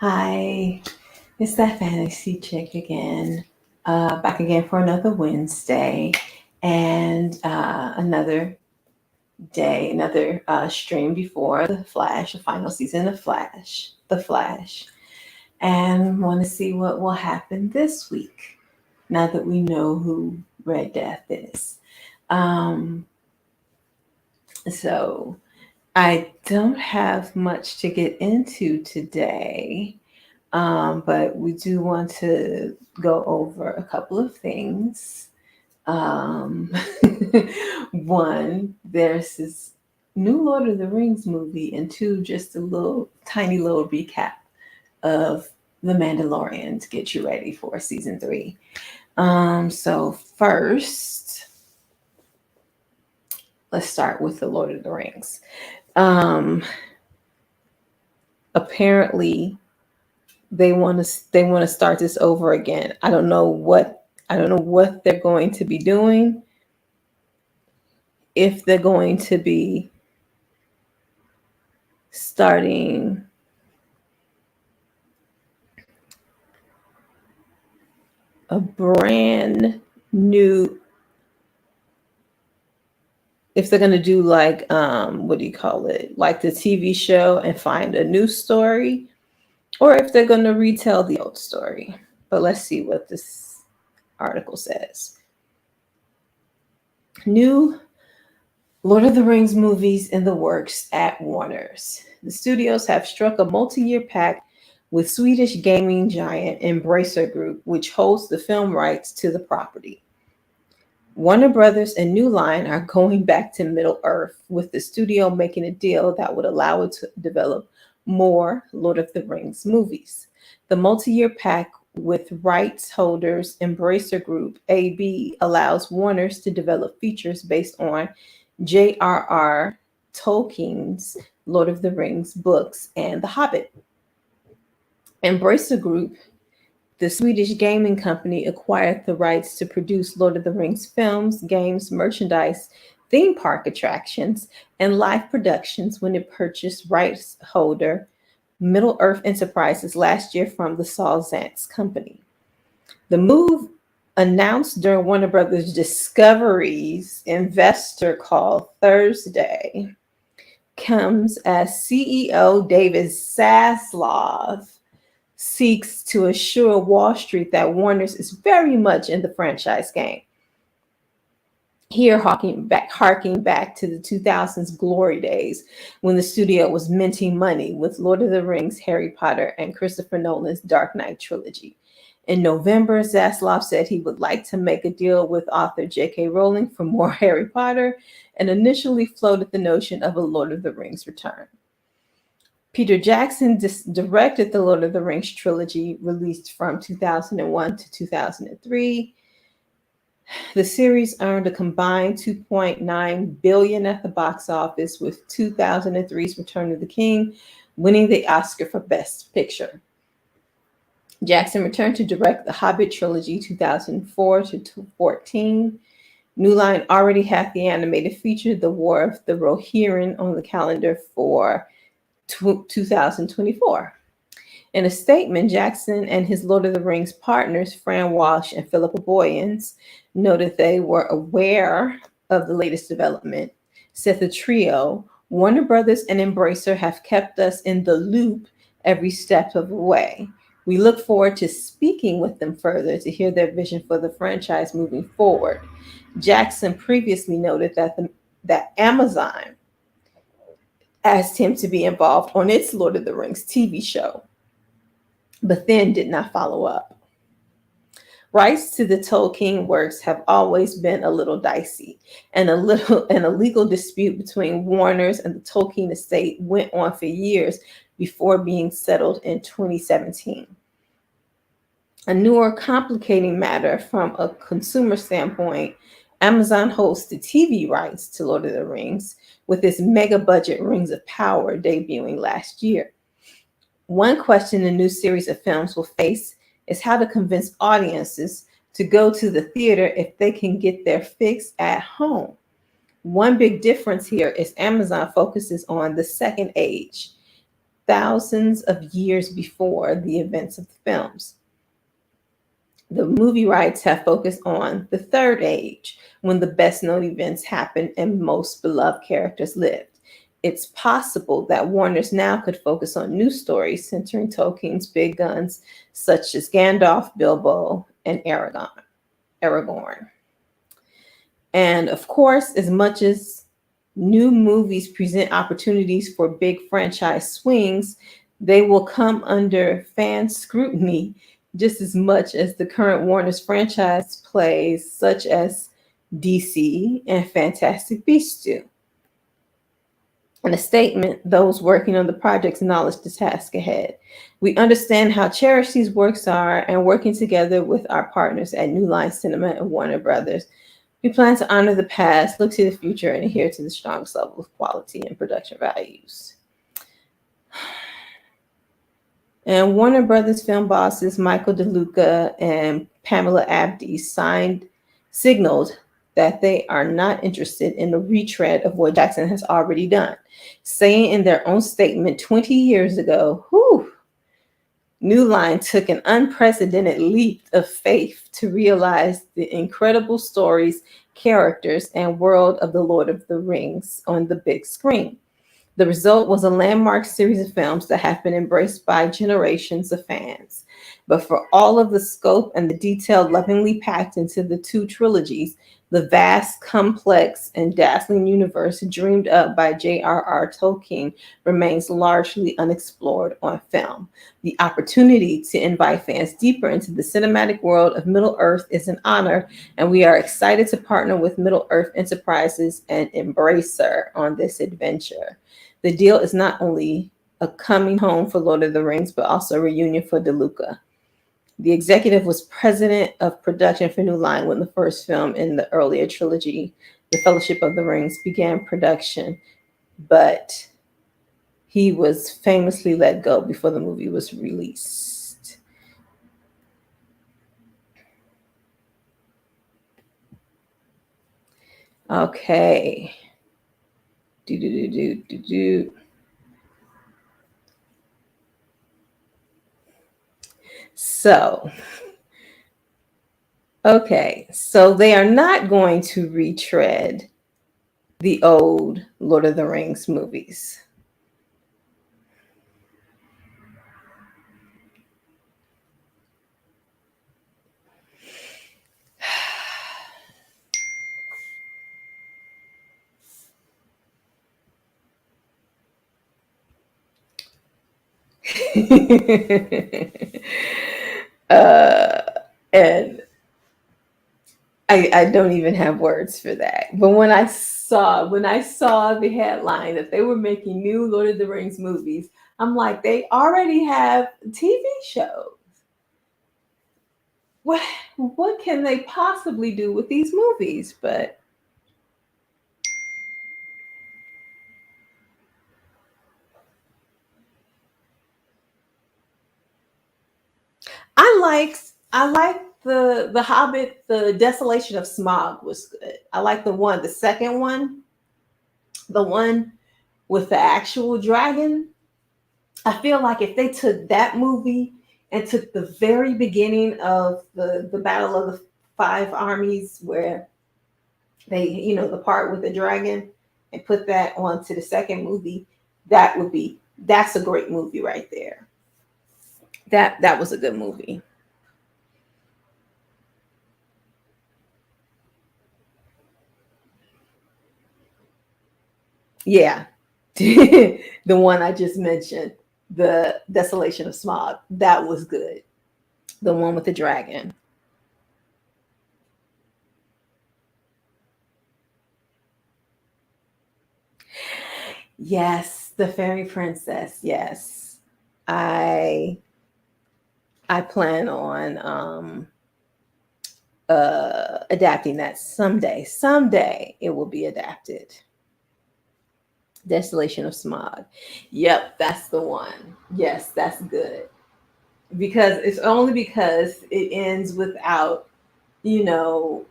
Hi, it's that fantasy chick again. Back again for another Wednesday and another day, another stream before the Flash, the final season of Flash, The Flash, and want to see what will happen this week now that we know who Red Death is. Um, so I don't have much to get into today. But we do want to go over a couple of things. Um, one, there's this new Lord of the Rings movie, and two, just a little tiny little recap of The Mandalorian to get you ready for season three. So first, let's start with the Lord of the Rings. Um, Apparently, they want to start this over again. I don't know what they're going to be doing. If they're going to be starting a brand new, if they're going to do like what do you call it, like the TV show and find a new story, or if they're going to retell the old story. But let's see what this article says. New Lord of the Rings movies in the works at Warner's. The studios have struck a multi-year pact with Swedish gaming giant Embracer Group, which holds the film rights to the property. Warner Brothers and New Line are going back to Middle Earth, with the studio making a deal that would allow it to develop more Lord of the Rings movies. The multi-year pact with rights holders Embracer Group AB allows Warner's to develop features based on J.R.R. Tolkien's Lord of the Rings books and The Hobbit. Embracer Group, the Swedish gaming company, acquired the rights to produce Lord of the Rings films, games, merchandise, theme park attractions, and live productions when it purchased rights holder Middle Earth Enterprises last year from the Saul Zaentz company. The move, announced during Warner Brothers Discovery's investor call Thursday, comes as CEO David Zaslav seeks to assure Wall Street that Warner's is very much in the franchise game. Here, harking back to the 2000s glory days when the studio was minting money with Lord of the Rings, Harry Potter, and Christopher Nolan's Dark Knight trilogy. In November, Zaslav said he would like to make a deal with author J.K. Rowling for more Harry Potter and initially floated the notion of a Lord of the Rings return. Peter Jackson directed the Lord of the Rings trilogy, released from 2001 to 2003. The series earned a combined $2.9 billion at the box office, with 2003's Return of the King winning the Oscar for Best Picture. Jackson returned to direct the Hobbit trilogy 2004 to 2014. New Line already had the animated feature The War of the Rohirrim on the calendar for 2024. In a statement, Jackson and his Lord of the Rings partners, Fran Walsh and Philippa Boyens, noted they were aware of the latest development. Said the trio, Warner Brothers and Embracer have kept us in the loop every step of the way. We look forward to speaking with them further to hear their vision for the franchise moving forward. Jackson previously noted that Amazon asked him to be involved on its Lord of the Rings TV show, but then did not follow up. Rights to the Tolkien works have always been a little dicey, and a legal dispute between Warner's and the Tolkien estate went on for years before being settled in 2017. A newer complicating matter from a consumer standpoint, Amazon holds the TV rights to Lord of the Rings, with its mega budget Rings of Power debuting last year. One question the new series of films will face is how to convince audiences to go to the theater if they can get their fix at home. One big difference here is Amazon focuses on the second age, thousands of years before the events of the films. The movie rights have focused on the third age, when the best known events happened and most beloved characters lived. It's possible that Warner's now could focus on new stories centering Tolkien's big guns, such as Gandalf, Bilbo, and Aragorn. And of course, as much as new movies present opportunities for big franchise swings, they will come under fan scrutiny just as much as the current Warner's franchise plays, such as DC and Fantastic Beasts do. In a statement, those working on the project acknowledged the task ahead. We understand how cherished these works are, and working together with our partners at New Line Cinema and Warner Brothers, we plan to honor the past, look to the future, and adhere to the strongest level of quality and production values. And Warner Brothers film bosses Michael DeLuca and Pamela Abdi signaled that they are not interested in the retread of what Jackson has already done, saying in their own statement 20 years ago, New Line took an unprecedented leap of faith to realize the incredible stories, characters, and world of the Lord of the Rings on the big screen. The result was a landmark series of films that have been embraced by generations of fans. But for all of the scope and the detail lovingly packed into the two trilogies, the vast, complex, and dazzling universe dreamed up by J.R.R. Tolkien remains largely unexplored on film. The opportunity to invite fans deeper into the cinematic world of Middle-earth is an honor, and we are excited to partner with Middle-earth Enterprises and Embracer on this adventure. The deal is not only a coming home for Lord of the Rings, but also a reunion for DeLuca. The executive was president of production for New Line when the first film in the earlier trilogy, The Fellowship of the Rings, began production, but he was famously let go before the movie was released. Okay. So, okay, so they are not going to retread the old Lord of the Rings movies. uh, and I don't even have words for that. But when I saw the headline that they were making new Lord of the Rings movies, I'm like, they already have TV shows. What can they possibly do with these movies? But I like the Hobbit, the Desolation of Smog was good. I like the second one, the one with the actual dragon. I feel like if they took that movie and took the very beginning of the Battle of the Five Armies, where they, the part with the dragon, and put that onto the second movie, that's a great movie right there. That was a good movie. Yeah. The one I just mentioned, the Desolation of Smog, that was good. The one with the dragon. Yes, the fairy princess. Yes. I I plan on adapting that someday. Someday it will be adapted. Desolation of Smog. Yep, that's the one. Yes, that's good. Because it's only because it ends without, you know,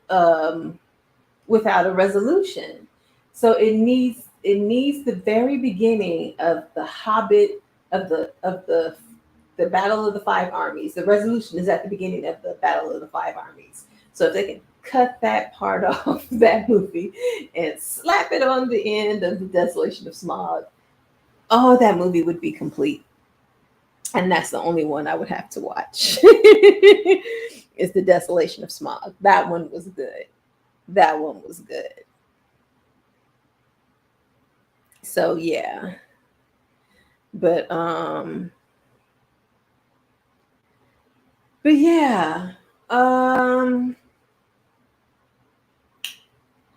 without a resolution. So it needs the very beginning of the Hobbit of the Battle of the Five Armies. The resolution is at the beginning of the Battle of the Five Armies. So if they can cut that part off that movie and slap it on the end of the Desolation of Smog, oh, that movie would be complete. And that's the only one I would have to watch. Is the Desolation of Smog. That one was good. That one was good. So yeah. But but yeah. Um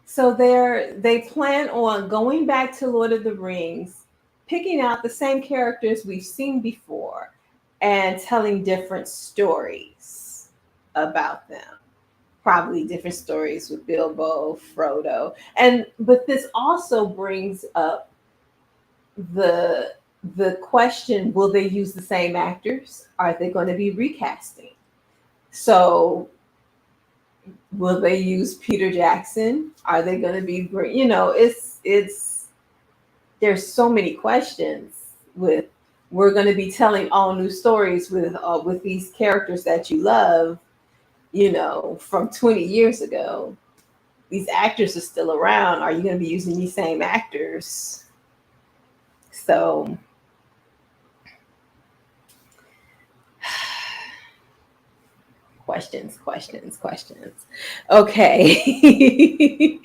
so they plan on going back to Lord of the Rings, picking out the same characters we've seen before and telling different stories about them. Probably different stories with Bilbo, Frodo. And but this also brings up the the question, will they use the same actors? Are they going to be recasting? So will they use Peter Jackson? Are they going to be, it's there's so many questions with, we're going to be telling all new stories with these characters that you love, from 20 years ago. These actors are still around. Are you going to be using these same actors? So questions. Okay.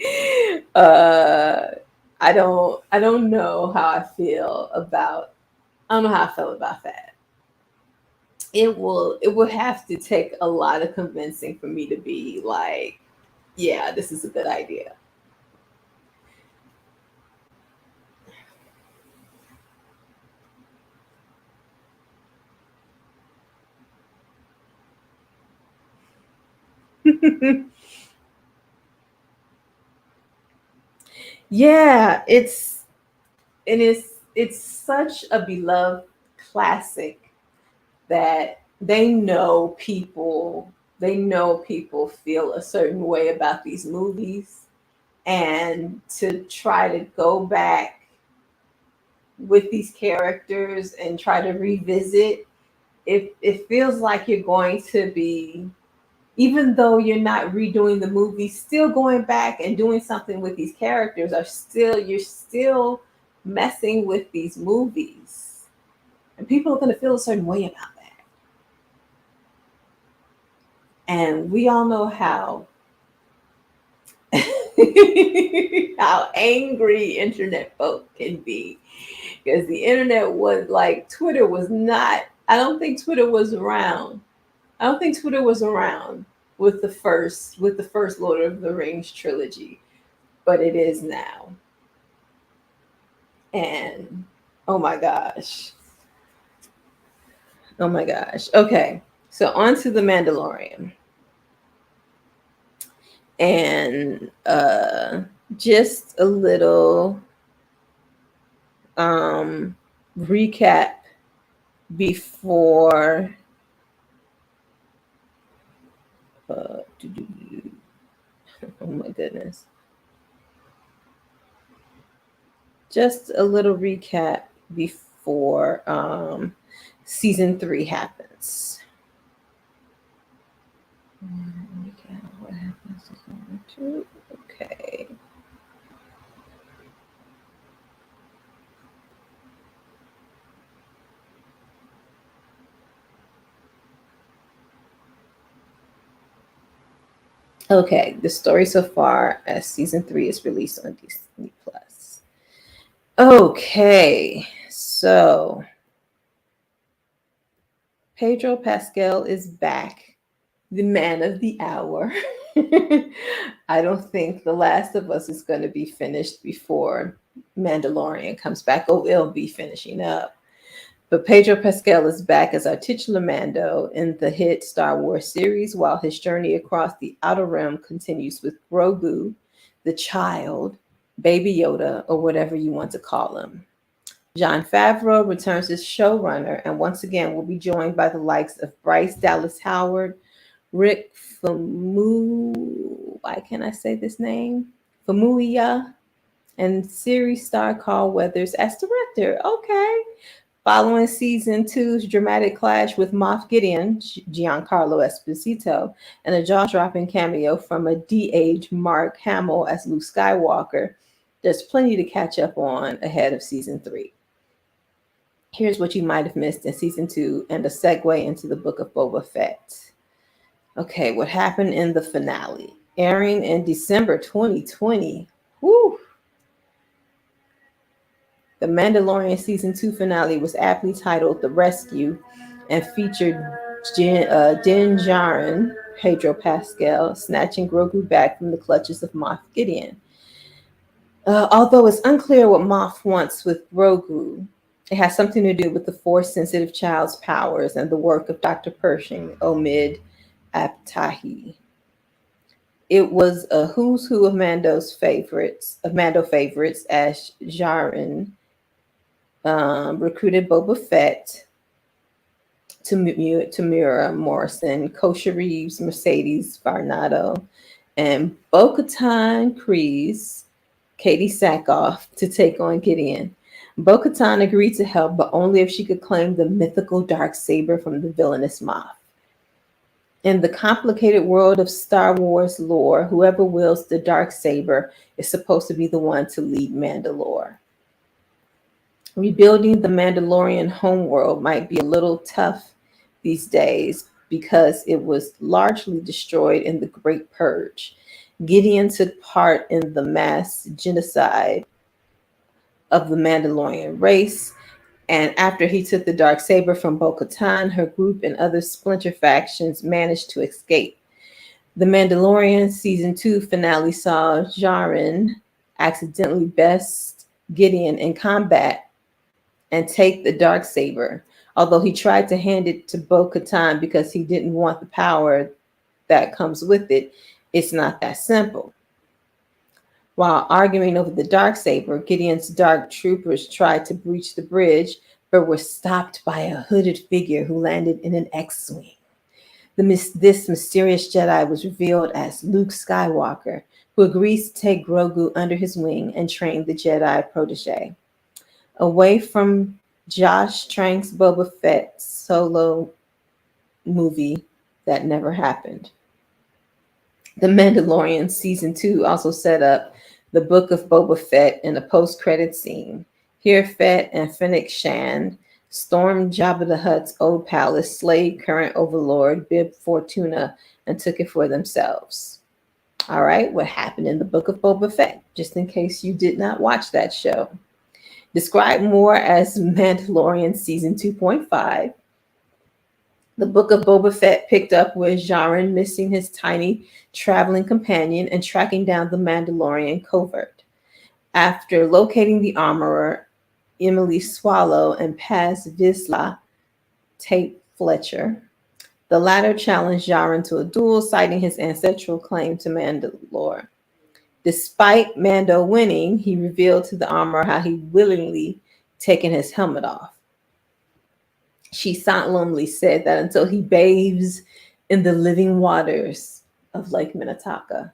I don't know how I feel about I don't know how I feel about that. It would have to take a lot of convincing for me to be like, yeah, this is a good idea. Yeah, it's such a beloved classic that they know people feel a certain way about these movies, and to try to go back with these characters and try to revisit, it feels like you're going to be, even though you're not redoing the movie, still going back and doing something with these characters, you're still messing with these movies, and people are going to feel a certain way about that. And we all know how how angry internet folk can be, because the internet was like, Twitter was not, I don't think Twitter was around. I don't think Twitter was around with the first Lord of the Rings trilogy, but it is now. And oh my gosh. Oh my gosh. Okay. So on to the Mandalorian. And just a little recap before uh, oh my goodness. Just a little recap before season 3 happens. What happens to season 2? Okay. Okay, the story so far as season 3 is released on Disney Plus. Okay, so Pedro Pascal is back, the man of the hour. I don't think The Last of Us is going to be finished before Mandalorian comes back. Oh, it'll be finishing up. But Pedro Pascal is back as our titular Mando in the hit Star Wars series, while his journey across the Outer Rim continues with Grogu, the child, Baby Yoda, or whatever you want to call him. Jon Favreau returns as showrunner and once again will be joined by the likes of Bryce Dallas Howard, Rick Famu, why can't I say this name? Famuyiwa, and series star Carl Weathers as director. Okay. Following season two's dramatic clash with Moff Gideon, Giancarlo Esposito, and a jaw-dropping cameo from a de-aged Mark Hamill as Luke Skywalker, there's plenty to catch up on ahead of season three. Here's what you might have missed in season two and a segue into the book of Boba Fett. Okay, what happened in the finale? Airing in December 2020. Woo! The Mandalorian season two finale was aptly titled The Rescue and featured Din Djarin, Pedro Pascal, snatching Grogu back from the clutches of Moff Gideon. Although it's unclear what Moff wants with Grogu, it has something to do with the Force-sensitive child's powers and the work of Dr. Pershing, Omid Abtahi. It was a who's who of Mando favorites, as Djarin recruited Boba Fett, Tamura Morrison, Kosha Reeves, Mercedes Varnado, and Bo-Katan Kryze, Katie Sackhoff, to take on Gideon. Bo-Katan agreed to help, but only if she could claim the mythical dark saber from the villainous Moff. In the complicated world of Star Wars lore, whoever wields the dark saber is supposed to be the one to lead Mandalore. Rebuilding the Mandalorian homeworld might be a little tough these days because it was largely destroyed in the Great Purge. Gideon took part in the mass genocide of the Mandalorian race, and after he took the dark saber from Bo-Katan, her group and other splinter factions managed to escape. The Mandalorian season 2 finale saw Djarin accidentally best Gideon in combat and take the dark saber, although he tried to hand it to Bo-Katan because he didn't want the power that comes with it. It's not that simple. While arguing over the dark saber, Gideon's dark troopers tried to breach the bridge, but were stopped by a hooded figure who landed in an X-wing. This mysterious Jedi was revealed as Luke Skywalker, who agrees to take Grogu under his wing and train the Jedi protege. Away from Josh Trank's Boba Fett solo movie that never happened. The Mandalorian season 2 also set up the book of Boba Fett in a post-credit scene. Here, Fett and Fennec Shand stormed Jabba the Hutt's old palace, slayed current overlord Bib Fortuna, and took it for themselves. All right, what happened in the book of Boba Fett, just in case you did not watch that show. Described more as Mandalorian season 2.5, the book of Boba Fett picked up with Djarin missing his tiny traveling companion and tracking down the Mandalorian covert. After locating the armorer, Emily Swallow and Paz Vizsla Tate Fletcher, the latter challenged Djarin to a duel, citing his ancestral claim to Mandalore. Despite Mando winning, he revealed to the armorer how he willingly taken his helmet off. She solemnly said that until he bathes in the living waters of Lake Minnetonka,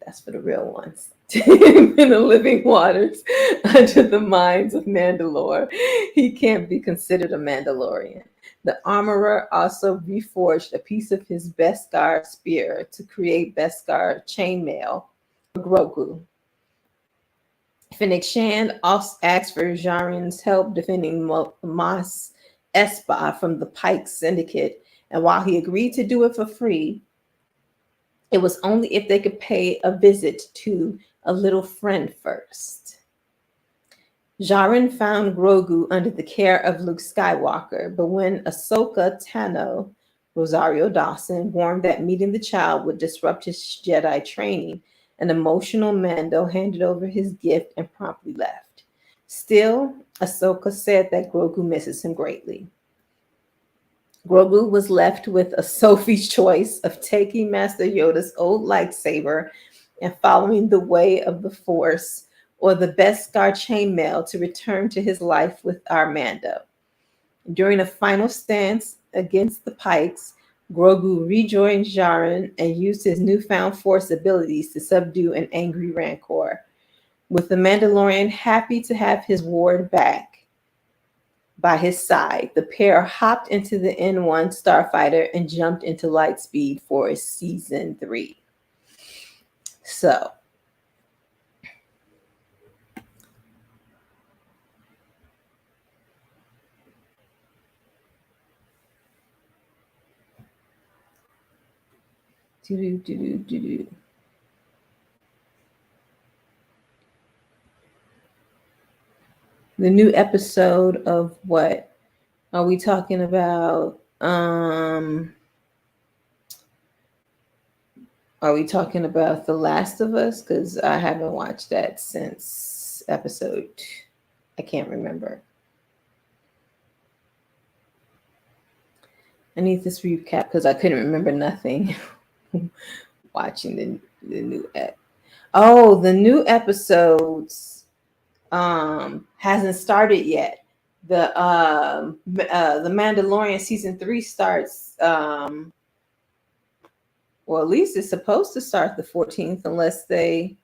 that's for the real ones, in the living waters under the mines of Mandalore, he can't be considered a Mandalorian. The armorer also reforged a piece of his Beskar spear to create Beskar chainmail for Grogu. Fennec Shand also asked for Djarin's help defending Mos Espa from the Pike Syndicate, and while he agreed to do it for free, it was only if they could pay a visit to a little friend first. Djarin found Grogu under the care of Luke Skywalker, but when Ahsoka Tano, Rosario Dawson, warned that meeting the child would disrupt his Jedi training, an emotional Mando handed over his gift and promptly left. Still, Ahsoka said that Grogu misses him greatly. Grogu was left with a Sophie's choice of taking Master Yoda's old lightsaber and following the way of the Force, or the Beskar chainmail to return to his life with our Mando. During a final stance against the Pikes, Grogu rejoined Djarin and used his newfound Force abilities to subdue an angry Rancor. With the Mandalorian happy to have his ward back, by his side. The pair hopped into the N1 starfighter and jumped into Lightspeed for season 3. So, the new episode of what are we talking about? Are we talking about The Last of Us? Because I haven't watched that since episode. I can't remember. I need this recap because I couldn't remember nothing watching the new Oh, the new episodes hasn't started yet. The Mandalorian season 3 starts well, at least it's supposed to start the 14th unless they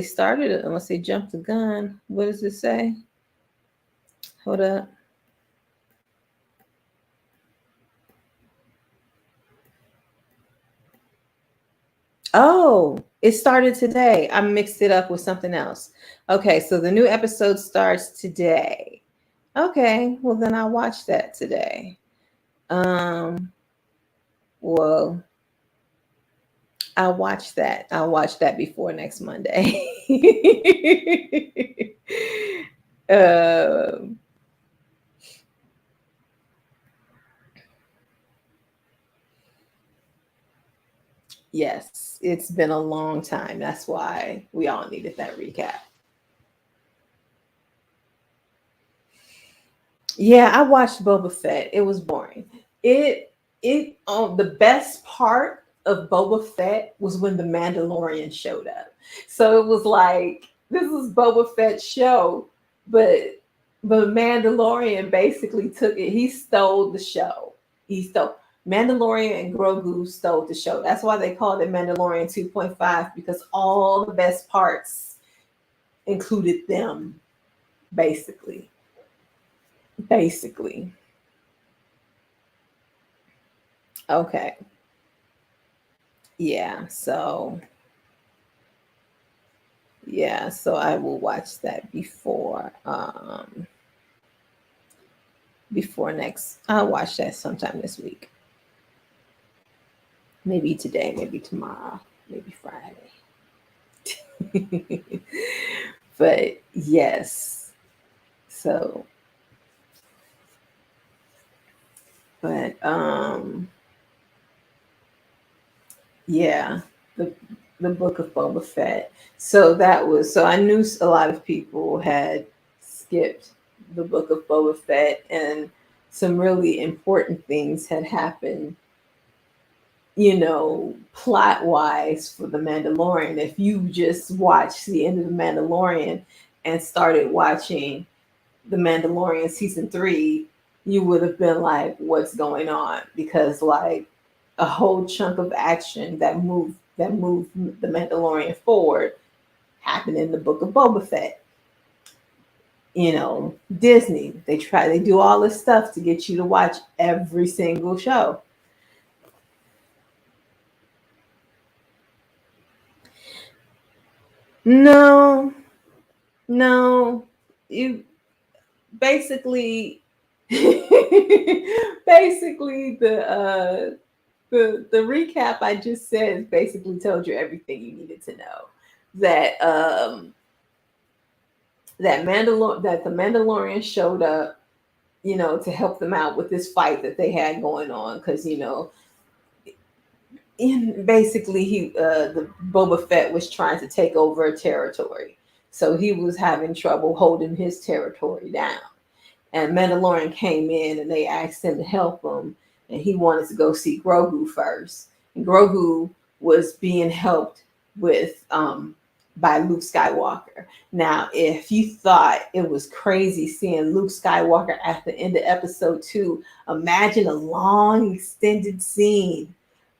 started it, unless they jumped the gun. What does it say? Hold up. Oh, it started today. I mixed it up with something else. Okay, so the new episode starts today. Okay, well then I'll watch that today. Well, I'll watch that. I'll watch that before next Monday. um, yes, it's been a long time. That's why we all needed that recap. Yeah, I watched Boba Fett. It was boring. The best part of Boba Fett was when the Mandalorian showed up. So it was like this is Boba Fett's show, but Mandalorian basically took it. He stole the show. He stole Mandalorian and Grogu stole the show. That's why they called it Mandalorian 2.5 because all the best parts included them, basically. Basically. Okay. Yeah, so I will watch that before next. I'll watch that sometime this week. Maybe today, maybe tomorrow, maybe Friday. But yes. So but yeah, the book of Boba Fett. So I knew a lot of people had skipped the book of Boba Fett, and some really important things had happened, plot wise for the Mandalorian. If you just watched the end of the Mandalorian and started watching the Mandalorian season 3, you would have been like, what's going on? Because like a whole chunk of action that moved the Mandalorian forward happened in the book of Boba Fett. Disney, they do all this stuff to get you to watch every single show. No, no, you basically basically the recap I just said basically told you everything you needed to know. That that the Mandalorian showed up, to help them out with this fight that they had going on, because basically the Boba Fett was trying to take over a territory, so he was having trouble holding his territory down. And Mandalorian came in and they asked him to help him, and he wanted to go see Grogu first. And Grogu was being helped with by Luke Skywalker. Now, if you thought it was crazy seeing Luke Skywalker at the end of episode 2, imagine a long extended scene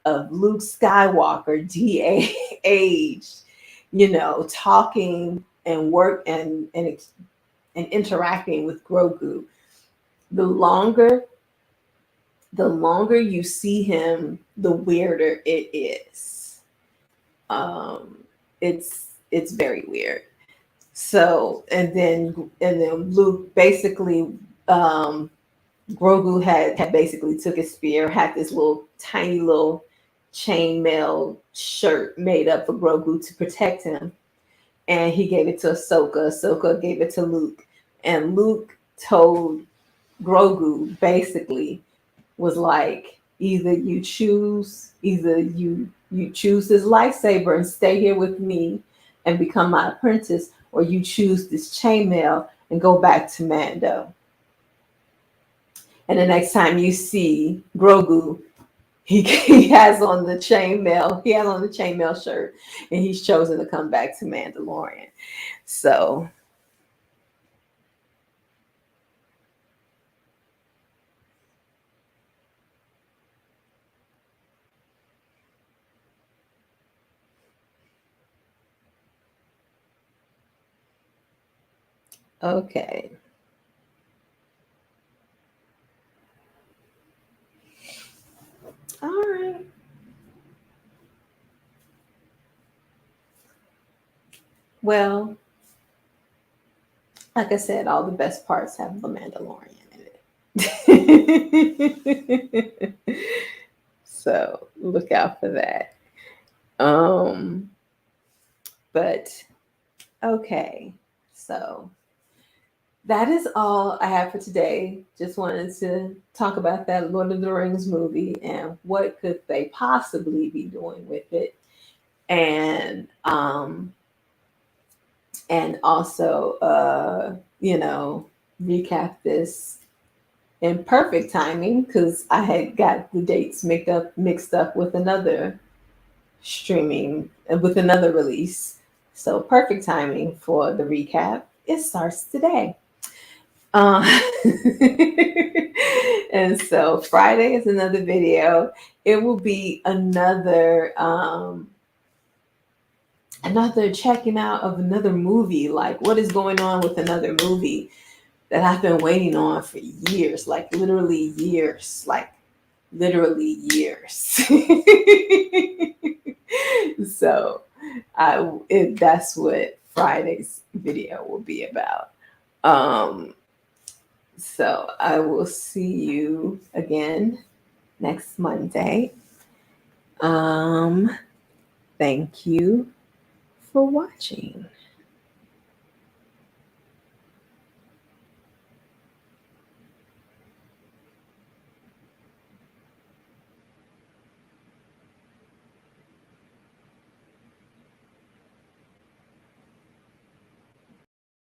of Luke Skywalker de-aged, talking and interacting with Grogu. the longer you see him, the weirder it is. It's very weird. So and then Luke basically, um, Grogu had basically took his spear, had this little tiny little chainmail shirt made up for Grogu to protect him, and he gave it to Ahsoka. Ahsoka gave it to Luke, and Luke told Grogu basically was like, either you choose this lightsaber and stay here with me and become my apprentice, or you choose this chainmail and go back to Mando. And the next time you see Grogu, he has on the chainmail. He has on the chainmail shirt, and he's chosen to come back to Mandalorian. So okay, all right. Well, like I said, all the best parts have the Mandalorian in it. So look out for that. Um, but okay, so that is all I have for today. Just wanted to talk about that Lord of the Rings movie and what could they possibly be doing with it, and also recap this in perfect timing because I had got the dates mixed up with another streaming with another release. So perfect timing for the recap. It starts today. Uh, and so Friday is another video. It will be another checking out of another movie. Like what is going on with another movie that I've been waiting on for years, like literally years, So that's what Friday's video will be about. Um, so I will see you again next Monday. Um, Thank you for watching.